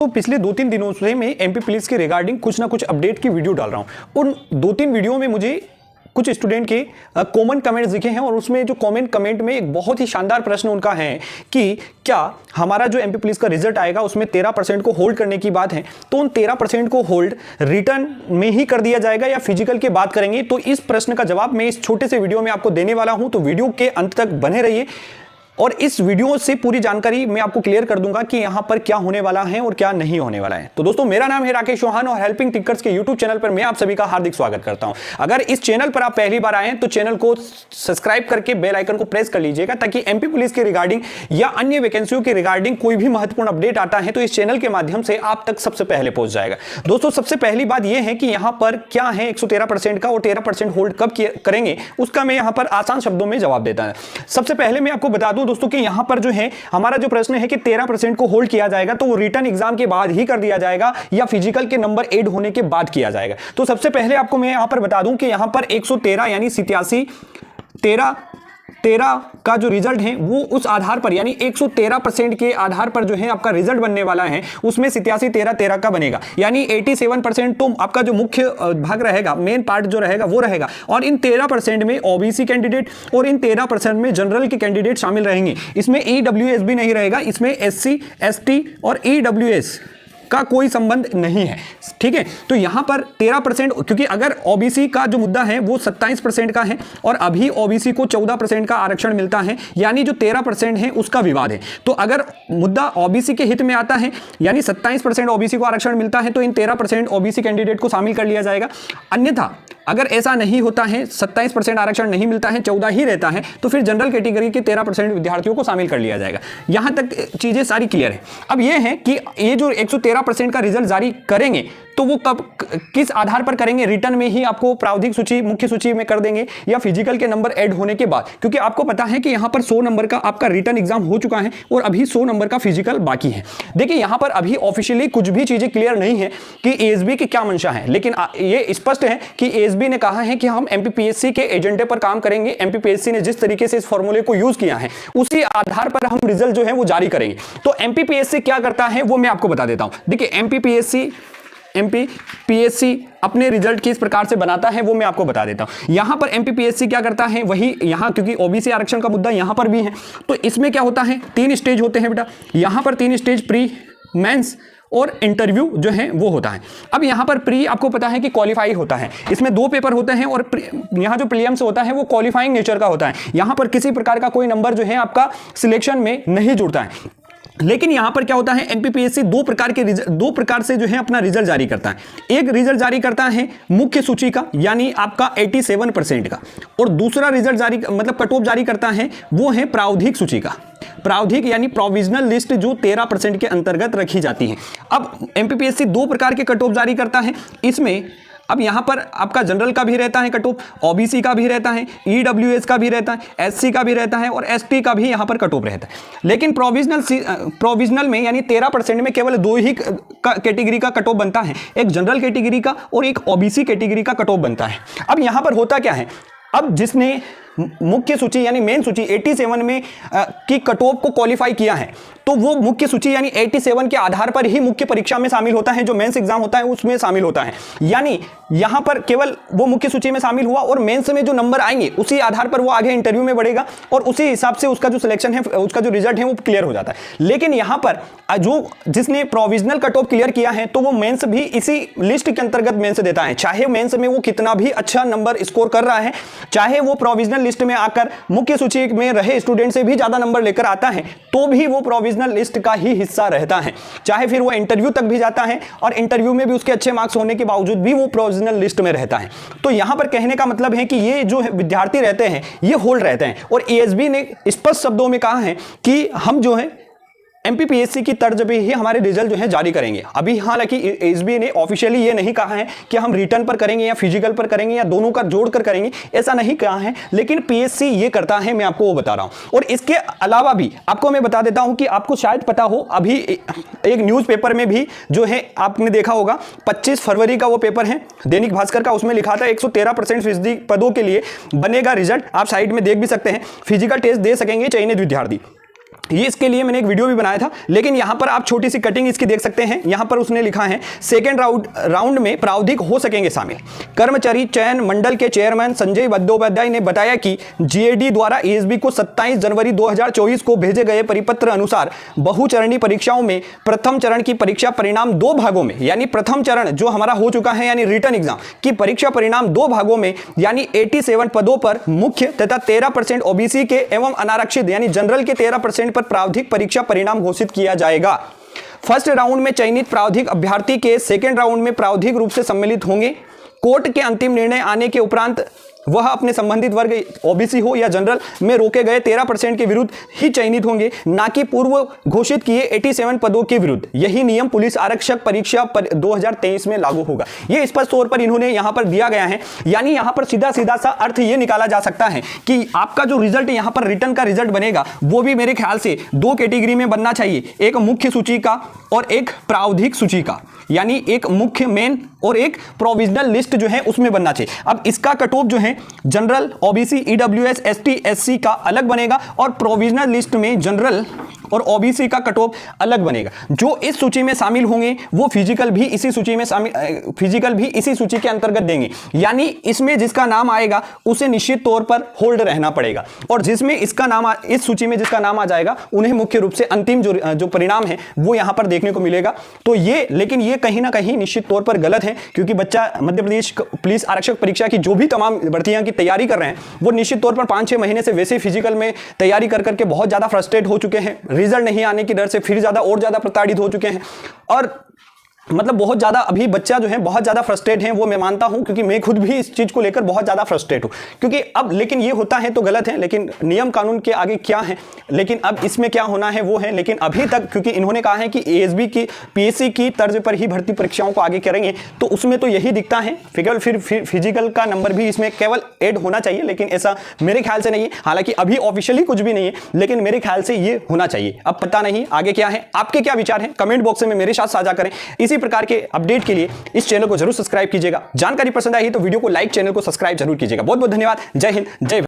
तो पिछले 2-3 दिनों से मैं एमपी पुलिस के रिगार्डिंग कुछ ना कुछ अपडेट की वीडियो डाल रहा हूं। उन 2-3 वीडियो में मुझे कुछ स्टूडेंट के कॉमन कमेंट्स दिखे हैं और उसमें जो कमेंट में एक बहुत ही शानदार प्रश्न उनका है कि क्या हमारा जो एमपी पुलिस का रिजल्ट आएगा उसमें 13% को होल्ड करने की बात है, तो उन 13% को होल्ड रिटर्न में ही कर दिया जाएगा या फिजिकल की बात करेंगे। तो इस प्रश्न का जवाब मैं इस छोटे से वीडियो में आपको देने वाला हूं, तो वीडियो के अंत तक बने रहिए और इस वीडियो से पूरी जानकारी मैं आपको क्लियर कर दूंगा कि यहां पर क्या होने वाला है और क्या नहीं होने वाला है। तो दोस्तों, मेरा नाम है राकेश चौहान और हेल्पिंग टिकर्स के यूट्यूब चैनल पर मैं आप सभी का हार्दिक स्वागत करता हूं। अगर इस चैनल पर आप पहली बार आए हैं तो चैनल को सब्सक्राइब करके बेल आइकन को प्रेस कर लीजिएगा, ताकि एमपी पुलिस के रिगार्डिंग या अन्य वैकेंसियों के रिगार्डिंग कोई भी महत्वपूर्ण अपडेट आता है तो इस चैनल के माध्यम से आप तक सबसे पहले पहुंच जाएगा। दोस्तों, सबसे पहली बात यह है कि यहां पर क्या है 113% का और 13% होल्ड कब करेंगे उसका मैं यहां पर आसान शब्दों में जवाब देता है। सबसे पहले मैं आपको बता दूं दोस्तों कि यहां पर है हमारा जो प्रश्न है कि 13% को होल्ड किया जाएगा तो वो रिटर्न एग्जाम के बाद ही कर दिया जाएगा या फिजिकल के नंबर ऐड होने के बाद किया जाएगा। तो सबसे पहले आपको मैं यहां पर बता दूं कि यहां पर 113 यानी 87 13 का जो रिजल्ट है वो उस आधार पर यानी 113% के आधार पर जो है आपका रिजल्ट बनने वाला है, उसमें 87-13-13 का बनेगा, यानी 87% तो आपका जो मुख्य भाग रहेगा, मेन पार्ट जो रहेगा वो रहेगा, और इन 13% में ओबीसी कैंडिडेट और इन 13% में जनरल के कैंडिडेट शामिल रहेंगे। इसमें ईडब्ल्यूएस भी नहीं रहेगा, इसमें एससी एसटी और ईडब्ल्यूएस का कोई संबंध नहीं है। ठीक है, तो यहां पर 13%, क्योंकि अगर ओबीसी का जो मुद्दा है वो 27% का है और अभी ओबीसी को 14% का आरक्षण मिलता है, यानी जो 13% है उसका विवाद है। तो अगर मुद्दा ओबीसी के हित में आता है यानी 27% ओबीसी को आरक्षण मिलता है तो इन 13% ओबीसी कैंडिडेट को शामिल कर लिया जाएगा। अन्यथा अगर ऐसा नहीं होता है, 27% आरक्षण नहीं मिलता है, 14 ही रहता है, तो फिर जनरल कैटेगरी के 13% विद्यार्थियों को शामिल कर लिया जाएगा। यहां तक चीजें सारी क्लियर है। अब यह है कि ये जो 113% का रिजल्ट जारी करेंगे तो वो कब किस आधार पर करेंगे, रिटर्न में ही आपको प्रावधिक सूची मुख्य सूची में कर देंगे या फिजिकल के नंबर ऐड होने के बाद, क्योंकि आपको पता है कि यहां पर 100 नंबर का आपका रिटर्न एग्जाम हो चुका है और अभी 100 नंबर का फिजिकल बाकी है। देखिए, यहां पर अभी ऑफिशियली कुछ भी चीजें क्लियर नहीं है कि एएसबी की क्या मंशा है, लेकिन ये स्पष्ट है कि एएसबी ने कहा है कि हम एमपीपीएससी के एजेंडे पर काम करेंगे। एमपीपीएससी ने जिस तरीके से इस फॉर्मूले को यूज किया है उसी आधार पर हम रिजल्ट जो है वो जारी करेंगे। तो एमपीपीएससी क्या करता है वो मैं आपको बता देता हूं। देखिए, एमपीपीएससी अपने रिजल्ट किस प्रकार से बनाता है वो मैं आपको बता देता हूं। यहां पर एमपीपीएससी क्या करता है वही यहां, क्योंकि ओबीसी आरक्षण का मुद्दा यहां पर भी है, तो इसमें क्या होता है 3 स्टेज होते हैं बेटा। यहां पर 3 स्टेज, प्री, मेंस और इंटरव्यू जो है वो होता है। अब यहां पर प्री आपको पता है कि क्वालिफाई होता है, इसमें 2 पेपर होते हैं और यहां जो प्रीलिम्स होता है वो क्वालिफाइंग नेचर का होता है। यहां पर किसी प्रकार का कोई नंबर जो है आपका सिलेक्शन में नहीं जुड़ता है। लेकिन यहां पर क्या होता है, एमपीपीएससी 2 प्रकार से जो है अपना रिजल्ट जारी करता है। एक रिजल्ट जारी करता है मुख्य सूची का यानी आपका 87% का, और दूसरा रिजल्ट जारी मतलब कट ऑफ जारी करता है वो है प्रावधिक सूची का। प्रावधिक यानी प्रोविजनल लिस्ट जो 13% के अंतर्गत रखी जाती है। अब एमपीपीएससी 2 प्रकार के कट ऑफ जारी करता है। इसमें अब यहां पर आपका जनरल का भी रहता है कट ऑफ, ओबीसी का भी रहता है, ईडब्ल्यूएस का भी रहता है, एससी का भी रहता है और एसटी का भी यहां पर कट ऑफ रहता है। लेकिन प्रोविजनल में यानी 13% में केवल 2 ही कैटेगरी का कट ऑफ बनता है, एक जनरल कैटेगरी का और एक ओबीसी कैटेगरी का कट ऑफ बनता है। अब यहां पर होता क्या है, अब जिसने मुख्य सूची यानी मेन सूची 87 में की कट ऑफ को क्वालिफाई किया है तो वो मुख्य सूची यानी 87 के आधार पर ही मुख्य परीक्षा में शामिल होता है, जो मेंस एग्जाम होता है उसमें शामिल होता है। यानी यहां पर केवल वो मुख्य सूची में शामिल हुआ और मेंस में जो नंबर आएंगे उसी आधार पर वो आगे इंटरव्यू में बढ़ेगा और उसी हिसाब से उसका जो सिलेक्शन है, उसका जो रिजल्ट है वो क्लियर हो जाता है। लेकिन यहां पर जो जिसने प्रोविजनल कट ऑफ क्लियर किया है तो वो मेंस भी इसी लिस्ट के अंतर्गत मेंस देता है, चाहे मेंस में वो कितना भी अच्छा नंबर स्कोर कर रहा है, चाहे वो प्रोविजनल लिस्ट में आकर मुख्य सूची में रहे स्टूडेंट से भी ज्यादा नंबर लेकर आता है तो भी वो प्रोविजनल लिस्ट का ही हिस्सा रहता है, चाहे फिर वो इंटरव्यू तक भी जाता है और इंटरव्यू में भी उसके अच्छे मार्क्स होने के बावजूद भी वो प्रोविजनल लिस्ट में रहता है। तो यहां पर कहने का मतलब है कि ये जो विद्यार्थी रहते हैं ये होल्ड रहते हैं, और एएसबी ने स्पष्ट शब्दों में कहा है कि हम जो है एमपीपीएससी की तर्ज पे ही हमारे रिजल्ट जो है जारी करेंगे। अभी हालांकि एसबी ने ऑफिशियली ये नहीं कहा है कि हम रिटर्न पर करेंगे या फिजिकल पर करेंगे या दोनों का जोड़कर करेंगे, ऐसा नहीं कहा है, लेकिन पीएससी ये करता है, मैं आपको वो बता रहा हूं। और इसके अलावा भी आपको मैं बता देता हूं कि आपको शायद पता हो, अभी एक न्यूज़पेपर में भी जो है आपने देखा होगा 25 फरवरी का वो पेपर है दैनिक भास्कर का, उसमें लिखा था 113% फिजिकल पदों के लिए बनेगा रिजल्ट। आप साइड में देख भी सकते हैं, फिजिकल टेस्ट दे सकेंगे चयनित विद्यार्थी। ये इसके लिए मैंने एक वीडियो भी बनाया था, लेकिन यहां पर आप छोटी सी कटिंग इसकी देख सकते हैं। यहां पर उसने लिखा है सेकेंड राउंड में प्रावधिक हो सकेंगे शामिल। कर्मचारी चयन मंडल के चेयरमैन संजय बंदोपाध्याय ने बताया कि जीएडी द्वारा एएसबी को 27 जनवरी 2024 को भेजे गए परिपत्र अनुसार बहुचरणीय परीक्षाओं में प्रथम चरण की परीक्षा परिणाम 2 भागों में, यानी प्रथम चरण जो हमारा हो चुका है यानी रिटर्न एग्जाम की परीक्षा परिणाम 2 भागों में यानी 87 पदों पर मुख्य तथा 13% ओबीसी के एवं अनारक्षित यानी जनरल के 13% प्रावधिक परीक्षा परिणाम घोषित किया जाएगा। फर्स्ट राउंड में चयनित प्रावधिक अभ्यर्थी के सेकेंड राउंड में प्रावधिक रूप से सम्मिलित होंगे। कोर्ट के अंतिम निर्णय आने के उपरांत वह अपने संबंधित वर्ग ओबीसी हो या जनरल में रोके गए 13% के विरुद्ध ही चयनित होंगे, ना कि पूर्व घोषित किए 87 पदों के विरुद्ध। यही नियम पुलिस आरक्षक परीक्षा 2023 में लागू होगा। ये स्पष्ट तौर पर इन्होंने यहां पर दिया गया है, यानी यहां पर सीधा सीधा सा अर्थ ये निकाला जा सकता है कि आपका जो रिजल्ट यहां पर रिटर्न का रिजल्ट बनेगा वो भी मेरे ख्याल से 2 कैटेगरी में बनना चाहिए, एक मुख्य सूची का और एक प्रावधिक सूची का, यानी एक मुख्य मेन और एक प्रोविजनल लिस्ट जो है उसमें बनना चाहिए। अब इसका कट ऑफ जो है general OBC EWS ST SC का अलग बनेगा और प्रोविजनल लिस्ट में जनरल और ओबीसी का कट ऑफ अलग बनेगा। जो इस सूची में शामिल होंगे वो फिजिकल भी इसी सूची के अंतर्गत देंगे, यानी इसमें जिसका नाम आएगा उसे निश्चित तौर पर होल्ड रहना पड़ेगा, और जिसमें इसका नाम इस सूची में जिसका नाम आ जाएगा उन्हें मुख्य रूप से अंतिम जो परिणाम है वो यहां पर देखने को मिलेगा। तो ये लेकिन ये कहीं ना कहीं निश्चित तौर पर गलत है, क्योंकि बच्चा मध्य प्रदेश पुलिस आरक्षक परीक्षा की जो भी तमाम भर्तियां की तैयारी कर रहे हैं वो निश्चित तौर पर 5-6 महीने से वैसे फिजिकल में तैयारी कर करके बहुत ज्यादा फ्रस्ट्रेट हो चुके हैं, रिजल्ट नहीं आने की डर से फिर ज्यादा और ज्यादा प्रताड़ित हो चुके हैं, और मतलब बहुत ज्यादा अभी बच्चा जो है बहुत ज्यादा फ्रस्ट्रेट है, वो मैं मानता हूं, क्योंकि मैं खुद भी इस चीज को लेकर बहुत ज्यादा फ्रस्ट्रेट हूं। क्योंकि अब लेकिन ये होता है तो गलत है, लेकिन नियम कानून के आगे क्या है, लेकिन अब इसमें क्या होना है वो है। लेकिन अभी तक क्योंकि इन्होंने कहा है कि एएसबी की पीएससी की तर्ज पर ही भर्ती परीक्षाओं को आगे करेंगे, तो उसमें तो यही दिखता है। फिर फिजिकल का नंबर भी इसमें केवल ऐड होना चाहिए, लेकिन ऐसा मेरे ख्याल से नहीं है। हालांकि अभी ऑफिशियली कुछ भी नहीं है, लेकिन मेरे ख्याल से ये होना चाहिए। अब पता नहीं आगे क्या है, आपके क्या विचार हैं कमेंट बॉक्स में मेरे साथ साझा करें। इसी प्रकार के अपडेट के लिए इस चैनल को जरूर सब्सक्राइब कीजिएगा। जानकारी पसंद आई तो वीडियो को लाइक, चैनल को सब्सक्राइब जरूर कीजिएगा। बहुत बहुत धन्यवाद। जय हिंद, जय भारत।